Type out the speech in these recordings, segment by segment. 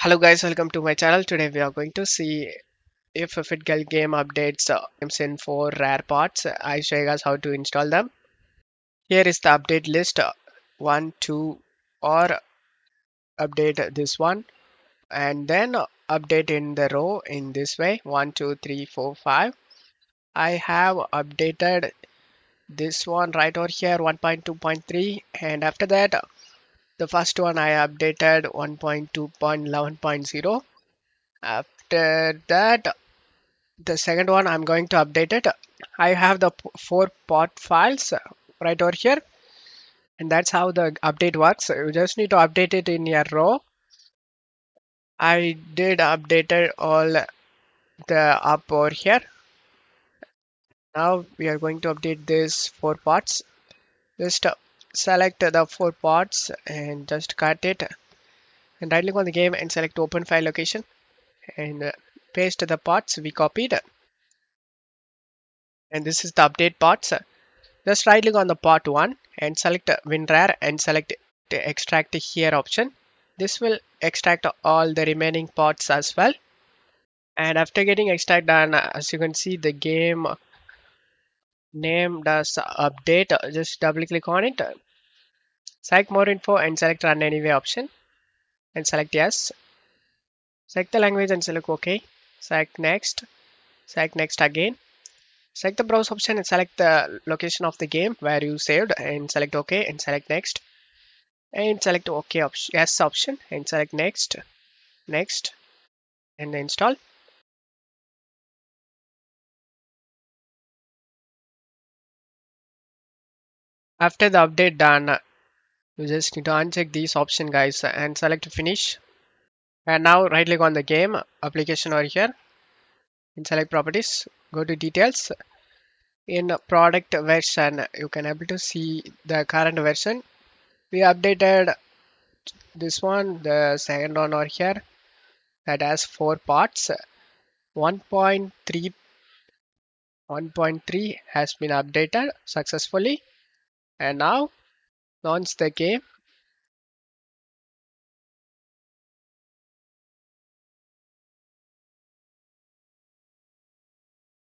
Hello guys, welcome to my channel. Today we are going to see if a FitGirl game updates games in 4 rare parts. I show you guys how to install them. Here is the update list 1, 2 or update this one and then update in the row in this way 1, 2, 3, 4, 5. I have updated this one right over here 1.2.3 and after that the first one I updated 1.2.11.0. After that the second one I'm going to update it. I have the 4 pot files right over here, and that's how the update works. You just need to update it in your row. I did updated all the up over here. Now we are going to update this 4 pots. Just select the 4 pots and just cut it and right click on the game and select open file location and paste the pots we copied, and this is the update pots. Just right click on the pot 1 and select WinRAR and select the extract here option. This will extract all the remaining pots as well. And after getting extract done, as you can see, the game name does update. Just double click on it, select more info and select run anyway option and select yes. Select the language and select OK. Select next again. Select the browse option and select the location of the game where you saved and select OK and select next. And select OK option, yes option and select next and install. After the update done, you just need to uncheck these option guys and select finish. And now right click on the game application over here and select properties, go to details. In product version you can able to see the current version. We updated this one, the second one over here, that has 4 parts. 1.3 1.3 has been updated successfully, and now launch the game.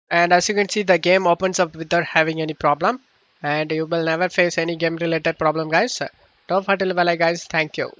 And as you can see, the game opens up without having any problem, and you will never face any game related problem guys. Don't forget to leave a like guys. Thank you.